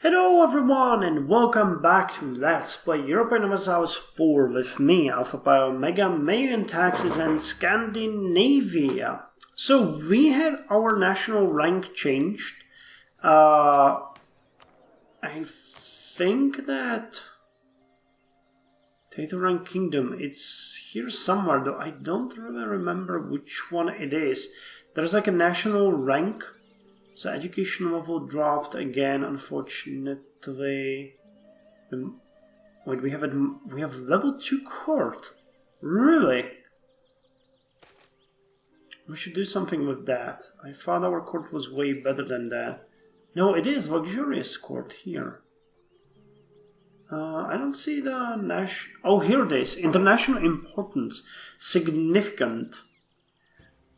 Hello everyone and welcome back to Let's Play Europa Universalis 4 with me, Alfapiomega, Meiou and Taxes, and Scandinavia. So we had our national rank changed. I think that Title Rank Kingdom, it's here somewhere, though I don't really remember which one it is. There's like a national rank. So education level dropped again, unfortunately. Wait, we have level 2 court. Really? We should do something with that. I thought our court was way better than that. No, it is luxurious court here. I don't see the oh, here it is. International importance. Significant.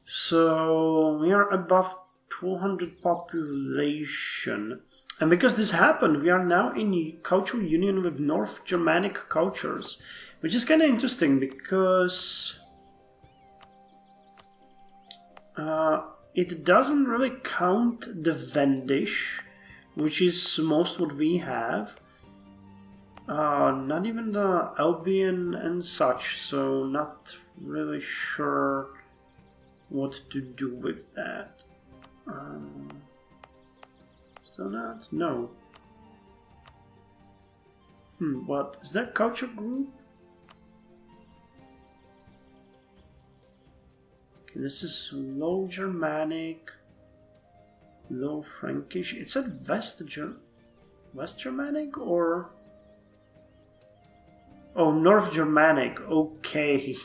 So we are above 200 population, and because this happened, we are now in cultural union with North Germanic cultures, which is kind of interesting because it doesn't really count the Vendish, which is most what we have, not even the Albion and such, so not really sure what to do with that. Still not? No. What? Is that culture group? Okay, this is Low Germanic, Low Frankish. It said West Germanic or... Oh, North Germanic. Okay.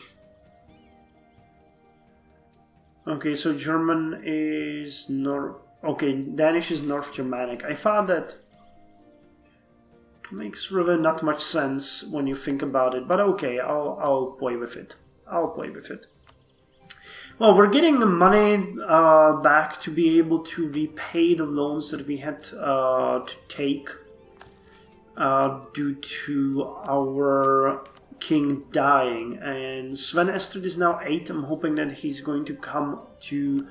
Okay, so German is North... Okay, Danish is North Germanic. I thought that makes really not much sense when you think about it, but okay, I'll play with it. I'll play with it. Well, we're getting the money back to be able to repay the loans that we had to take due to our king dying, and Sven Estrid is now 8. I'm hoping that he's going to come to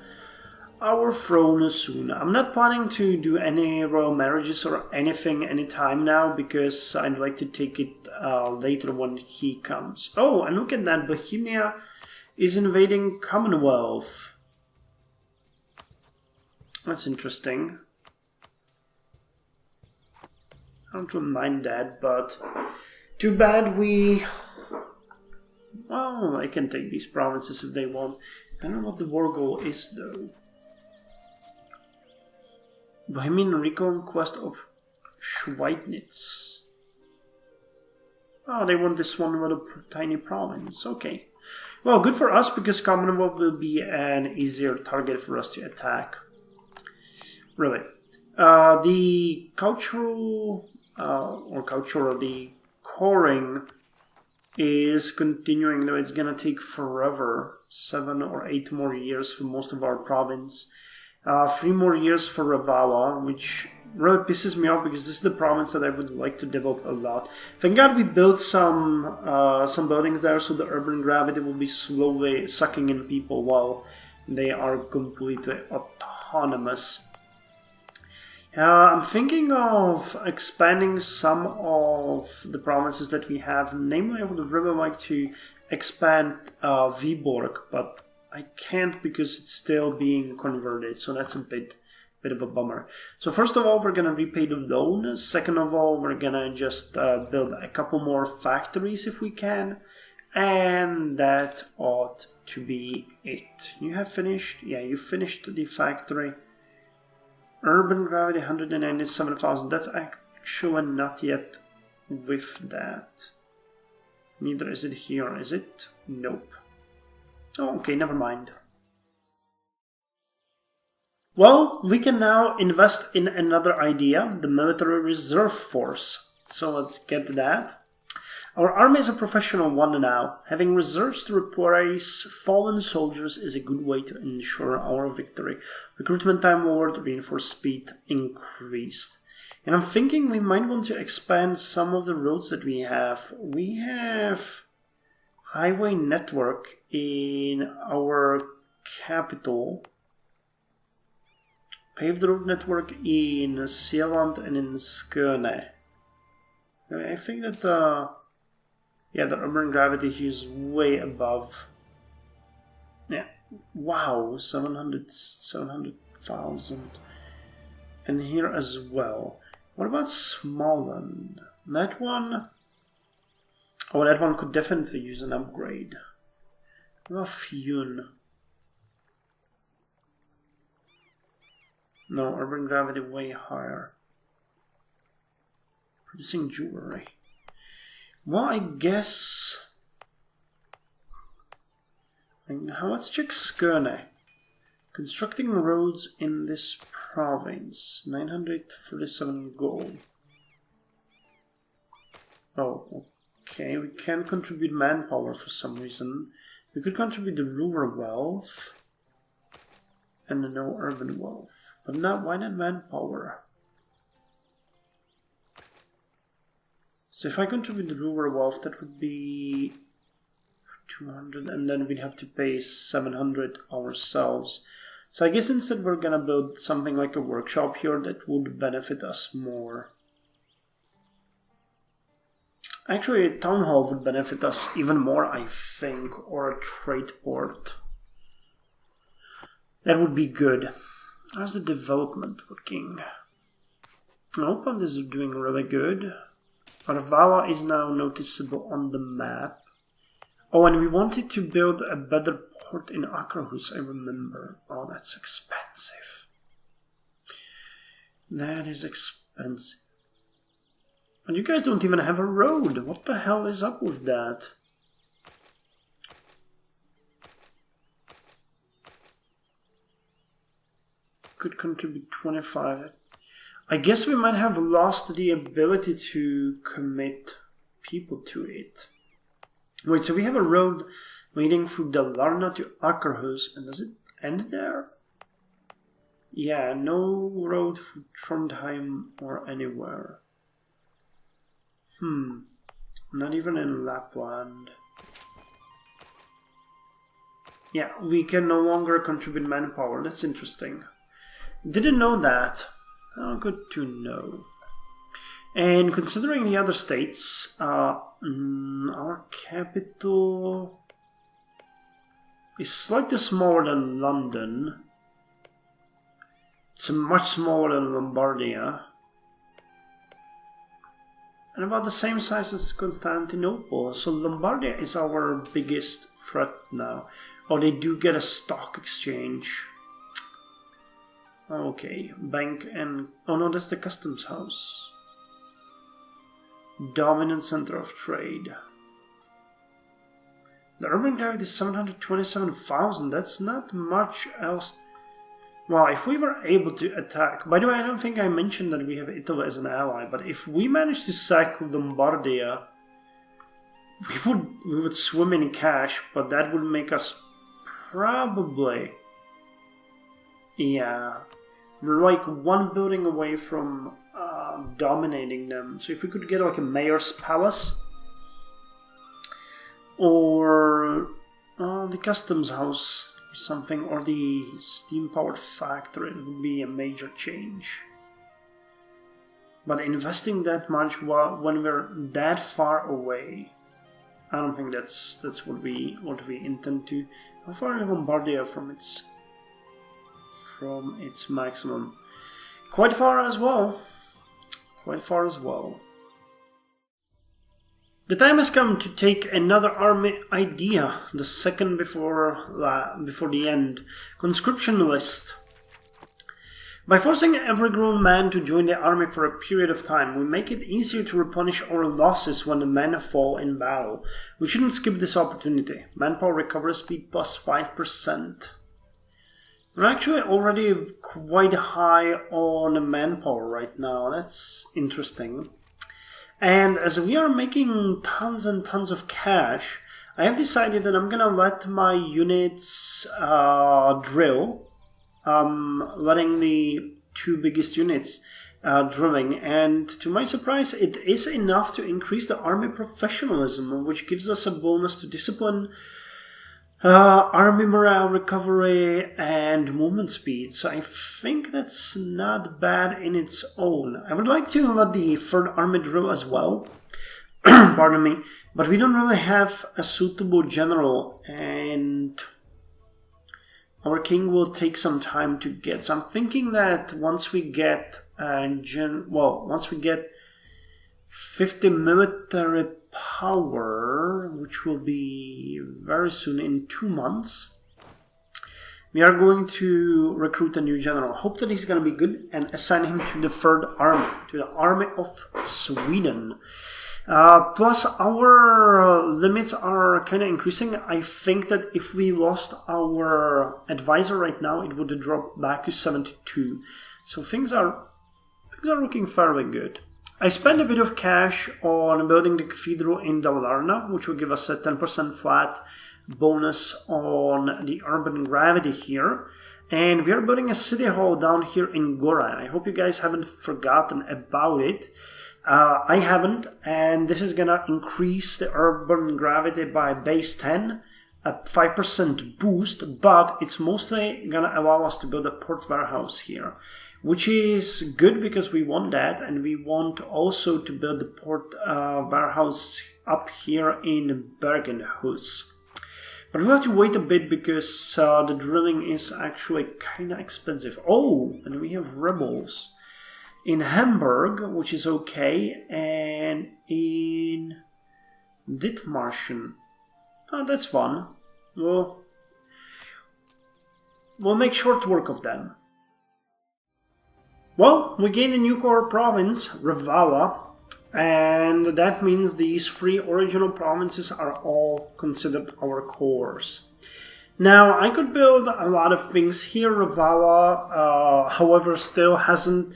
our throne soon. I'm not planning to do any royal marriages or anything anytime now, because I'd like to take it later when he comes. Oh, and look at that, Bohemia is invading Commonwealth. That's interesting. I don't really mind that, but too bad we... Well, I can take these provinces if they want. I don't know what the war goal is, though. Bohemian reconquest of Schweidnitz. Oh, they want this one with a tiny province. Okay. Well, good for us, because Commonwealth will be an easier target for us to attack. Really. The cultural... the coring is continuing, though it's gonna take forever. 7 or 8 more years for most of our province. 3 more years for Ravala, which really pisses me off, because this is the province that I would like to develop a lot. Thank God we built some buildings there, so the urban gravity will be slowly sucking in people while they are completely autonomous. I'm thinking of expanding some of the provinces that we have. Namely, I would really like to expand Viborg, but I can't because it's still being converted, so that's a bit of a bummer. So first of all, we're gonna repay the loan. Second of all, we're gonna just build a couple more factories if we can, and that ought to be it. You have finished? Yeah, you finished the factory. Urban gravity 197,000. That's actually not yet with that. Neither is it here, is it? Nope. Oh, okay, never mind. Well, we can now invest in another idea, the military reserve force. So let's get that. Our army is a professional one now. Having reserves to replace fallen soldiers is a good way to ensure our victory. Recruitment time lowered, reinforced speed increased. And I'm thinking we might want to expand some of the roads that we have. We have highway network in our capital. Paved road network in Zeeland and in Skåne. I think that the urban gravity here is way above. Yeah, wow, 700,000. And here as well. What about Småland? That one... Oh, that one could definitely use an upgrade. What about Fjun? No, urban gravity way higher. Producing jewelry. Well, I guess... Let's check Skåne. Constructing roads in this province. 937 gold. Oh, okay. We can't contribute manpower for some reason. We could contribute the rural wealth. And the no urban wealth. But not, why not manpower? So if I contribute the rural wealth, that would be 200, and then we'd have to pay 700 ourselves. So I guess instead we're gonna build something like a workshop here that would benefit us more. Actually, a town hall would benefit us even more, I think, or a trade port. That would be good. How's the development looking? Open is doing really good. Arvala is now noticeable on the map. Oh, and we wanted to build a better port in Akerhus, I remember. Oh, that's expensive. That is expensive. And you guys don't even have a road. What the hell is up with that? Could contribute 25. I guess we might have lost the ability to commit people to it. Wait, so we have a road leading through Dalarna to Akerhus, and does it end there? Yeah, no road through Trondheim or anywhere. Not even in Lapland. Yeah, we can no longer contribute manpower. That's interesting. Didn't know that. Oh, good to know. And considering the other states, our capital is slightly smaller than London. It's much smaller than Lombardia. And about the same size as Constantinople. So Lombardia is our biggest threat now. Oh, they do get a stock exchange. Okay, bank and... Oh no, that's the customs house. Dominant center of trade. The urban gravity is 727,000. That's not much else. Well, if we were able to attack... By the way, I don't think I mentioned that we have Italy as an ally, but if we managed to sack Lombardia, we would swim in cash, but that would make us probably... Yeah... We're like one building away from dominating them. So if we could get like a mayor's palace or the customs house or something, or the steam powered factory, it would be a major change. But investing that much when we're that far away, I don't think that's what we intend to. How far is Lombardia from its maximum? Quite far as well. The time has come to take another army idea, the second before the end. Conscription list. By forcing every grown man to join the army for a period of time, we make it easier to replenish our losses when the men fall in battle. We shouldn't skip this opportunity. Manpower recovery speed plus 5%. We're actually already quite high on manpower right now. That's interesting. And as we are making tons and tons of cash, I have decided that I'm gonna let my units drill. Letting the two biggest units drilling, and to my surprise it is enough to increase the army professionalism, which gives us a bonus to discipline, Army morale, recovery, and movement speed. So I think that's not bad in its own. I would like to let the 3rd Army drill as well. Pardon me. But we don't really have a suitable general, and our king will take some time to get. So I'm thinking that once we get once we get 50 military power, which will be very soon, in 2 months, we are going to recruit a new general. Hope that he's going to be good, and assign him to the 3rd Army, to the Army of Sweden. Plus, our limits are kind of increasing. I think that if we lost our advisor right now, it would drop back to 72. So things are looking fairly good. I spent a bit of cash on building the cathedral in Dalarna, which will give us a 10% flat bonus on the urban gravity here. And we are building a city hall down here in Gora. I hope you guys haven't forgotten about it. I haven't, and this is gonna increase the urban gravity by base 10, a 5% boost, but it's mostly gonna allow us to build a port warehouse here, which is good because we want that, and we want also to build the port warehouse up here in Bergenhus. But we have to wait a bit because the drilling is actually kind of expensive. Oh, and we have rebels in Hamburg, which is okay, and in Dithmarschen. Oh, that's fun. We'll make short work of them. Well, we gained a new core province, Revala, and that means these 3 original provinces are all considered our cores. Now, I could build a lot of things here. Revala, however, still hasn't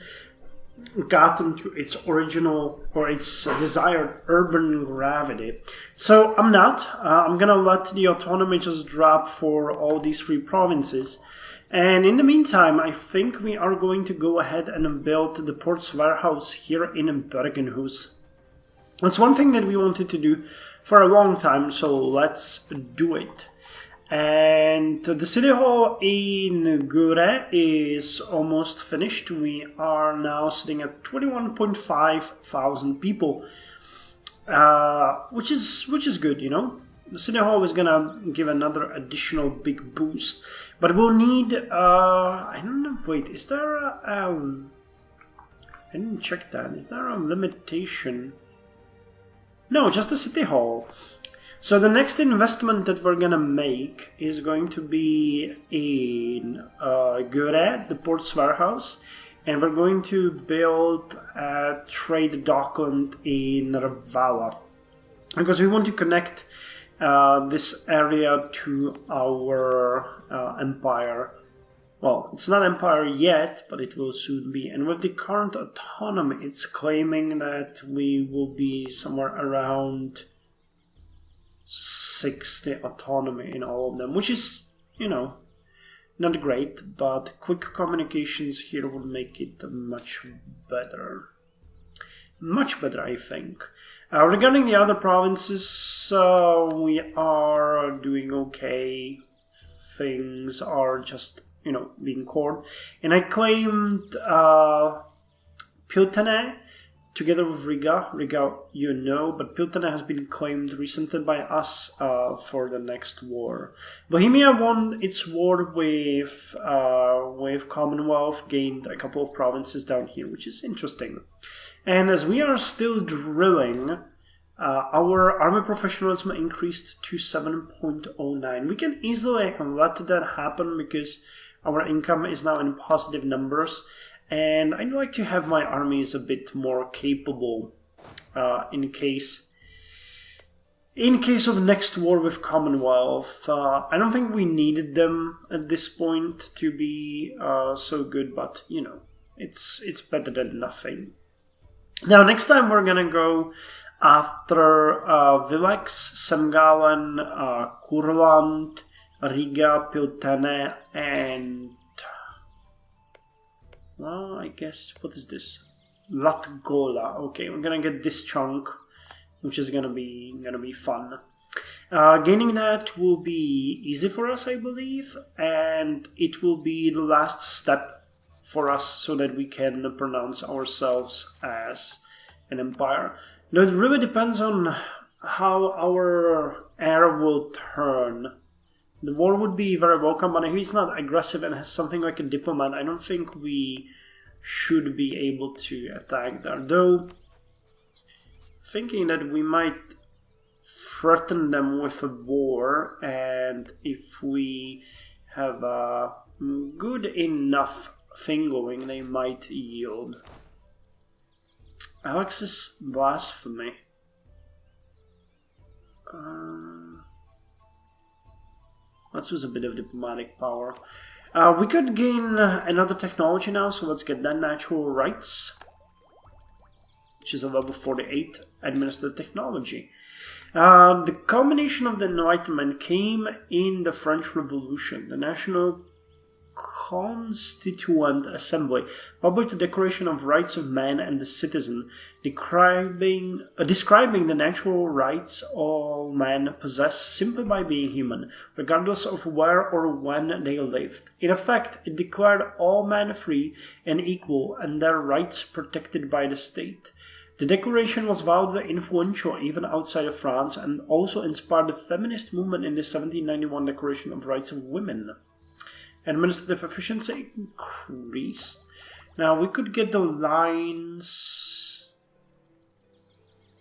gotten to its original or its desired urban gravity. So I'm not. I'm gonna let the autonomy just drop for all these 3 provinces. And in the meantime, I think we are going to go ahead and build the port's warehouse here in Bergenhus. That's one thing that we wanted to do for a long time, so let's do it. And the city hall in Gure is almost finished. We are now sitting at 21.5 thousand people, which is good, you know. The city hall is gonna give another additional big boost, but we'll need. I don't know. Wait, is there I didn't check that. Is there a limitation? No, just the city hall. So the next investment that we're gonna make is going to be in Gure, the port's warehouse, and we're going to build a trade dockland in Revala, because we want to connect this area to our empire. Well, it's not empire yet, but it will soon be. And with the current autonomy, it's claiming that we will be somewhere around 60 autonomy in all of them, which is, you know, not great, but quick communications here will make it much better. Much better, I think. Regarding the other provinces, we are doing okay. Things are just, you know, being cored. And I claimed Piltene together with Riga. Riga, you know, but Piltene has been claimed recently by us for the next war. Bohemia won its war with Commonwealth, gained a couple of provinces down here, which is interesting. And as we are still drilling, our army professionalism increased to 7.09. We can easily let that happen because our income is now in positive numbers. And I'd like to have my armies a bit more capable in case of next war with Commonwealth. I don't think we needed them at this point to be so good, but you know, it's better than nothing. Now, next time we're gonna go after Vilex, Semgalen, Kurland, Riga, Piltene, and well, I guess, what is this? Latgola. Okay, we're gonna get this chunk, which is gonna be fun. Gaining that will be easy for us, I believe, and it will be the last step for us so that we can pronounce ourselves as an empire. Now, it really depends on how our heir will turn. The war would be very welcome, but if he's not aggressive and has something like a diplomat, I don't think we should be able to attack there. Though, thinking that we might threaten them with a war, and if we have a good enough thing going, they might yield. Alex's blasphemy. Let's use a bit of diplomatic power. We could gain another technology now, so let's get that. Natural rights, which is a level 48 administered technology. The culmination of the Enlightenment came in the French Revolution. The National Constituent Assembly published the Declaration of Rights of Man and the Citizen, describing the natural rights all men possess simply by being human, regardless of where or when they lived. In effect, it declared all men free and equal and their rights protected by the state. The declaration was wildly influential even outside of France and also inspired the feminist movement in the 1791 Declaration of Rights of Women. Administrative efficiency increased. Now we could get the lines.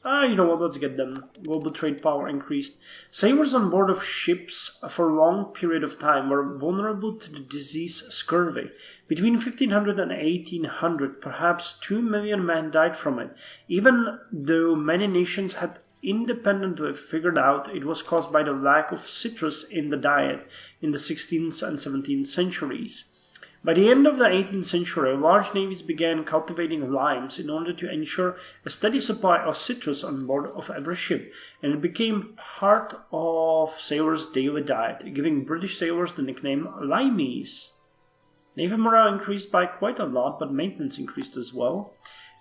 You know what, let's get them. Global trade power increased. Sailors on board of ships for a long period of time were vulnerable to the disease scurvy. Between 1500 and 1800, perhaps 2 million men died from it, even though many nations had independently figured out it was caused by the lack of citrus in the diet in the 16th and 17th centuries. By the end of the 18th century, large navies began cultivating limes in order to ensure a steady supply of citrus on board of every ship, and it became part of sailors' daily diet, giving British sailors the nickname limeys. Naval morale increased by quite a lot, but maintenance increased as well.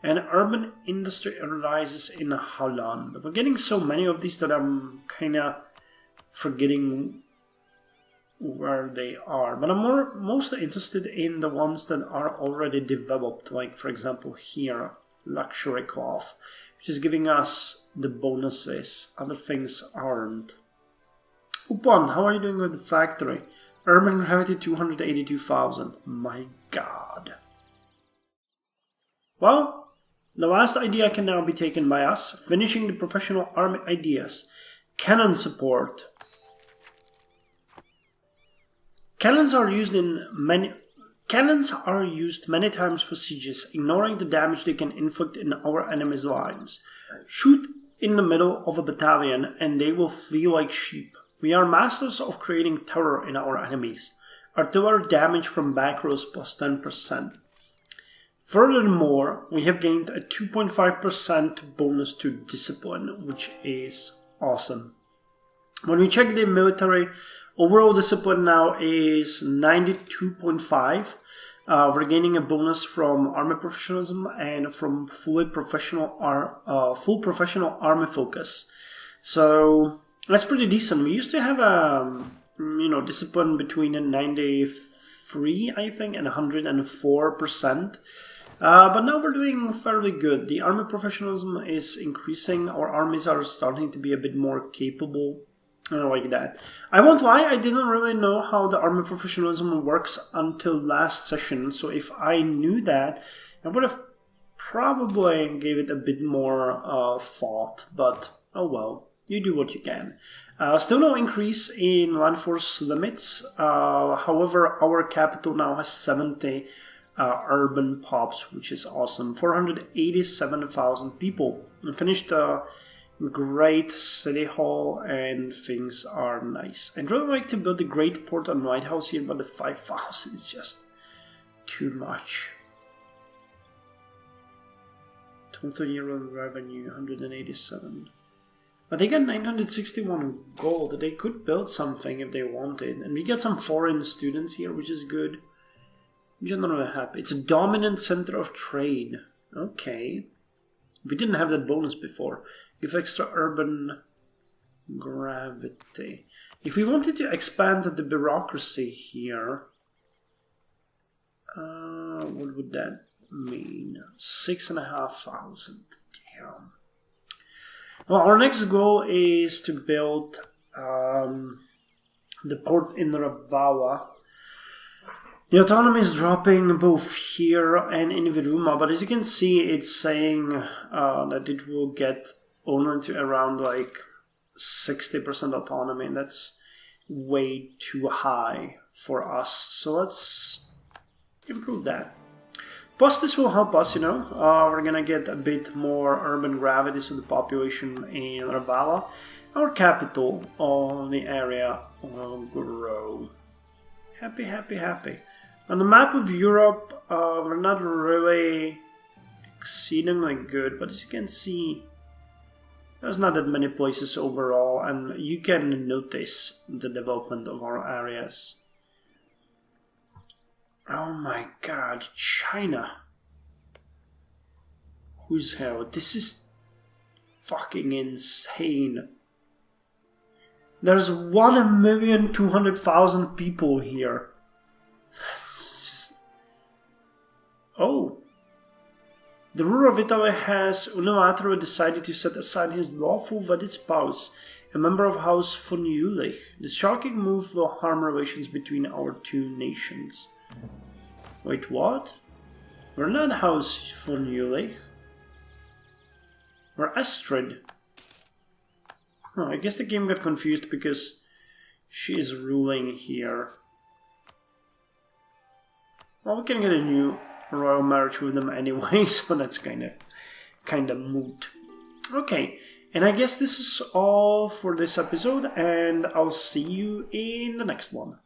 And urban industry arises in Holland. We're getting so many of these that I'm kind of forgetting where they are. But I'm mostly interested in the ones that are already developed. Like, for example, here, luxury cloth, which is giving us the bonuses. Other things aren't. Upon, how are you doing with the factory? Urban gravity 282,000. My god. Well, the last idea can now be taken by us, finishing the professional army ideas. Cannon support. Cannons are used many times for sieges, ignoring the damage they can inflict in our enemy's lines. Shoot in the middle of a battalion and they will flee like sheep. We are masters of creating terror in our enemies. Artillery damage from back rows plus 10%. Furthermore, we have gained a 2.5% bonus to discipline, which is awesome. When we check the military, overall discipline now is 92.5. We're gaining a bonus from army professionalism and from full professional army focus. So that's pretty decent. We used to have a discipline between 93, I think, and 104%. But now we're doing fairly good. The army professionalism is increasing. Our armies are starting to be a bit more capable. Like that. I won't lie, I didn't really know how the army professionalism works until last session. So if I knew that, I would have probably gave it a bit more thought. But oh well, you do what you can. Still no increase in land force limits. However, our capital now has 70 urban pops, which is awesome. 487,000 people. We finished a great city hall and things are nice. I'd really like to build a great port and lighthouse here, but the 5,000 is just too much. Total yearly revenue 187. But they got 961 gold. They could build something if they wanted. And we get some foreign students here, which is good. I'm generally happy. It's a dominant center of trade. Okay. We didn't have that bonus before. Give extra urban gravity. If we wanted to expand the bureaucracy here, what would that mean? 6,500. Damn. Well, our next goal is to build the port in Ravala. The autonomy is dropping both here and in Viruma, but as you can see, it's saying that it will get only to around like 60% autonomy, and that's way too high for us. So let's improve that. Plus, this will help us, you know. We're gonna get a bit more urban gravity, so the population in Ravala, our capital of the area, will grow. Happy, happy, happy. On the map of Europe, we're not really exceedingly good, but as you can see, there's not that many places overall, and you can notice the development of our areas. Oh my god, China. Who's hell? This is fucking insane. There's 1,200,000 people here. It's just... Oh. The ruler of Italy has unilaterally decided to set aside his lawful wedded spouse, a member of House von Jülich. This shocking move will harm relations between our two nations. Wait, what? We're not House von Jülich. We're Astrid. Oh, I guess the game got confused because she is ruling here. Well, we can get a new royal marriage with them anyway, so that's kinda moot. Okay, and I guess this is all for this episode, and I'll see you in the next one.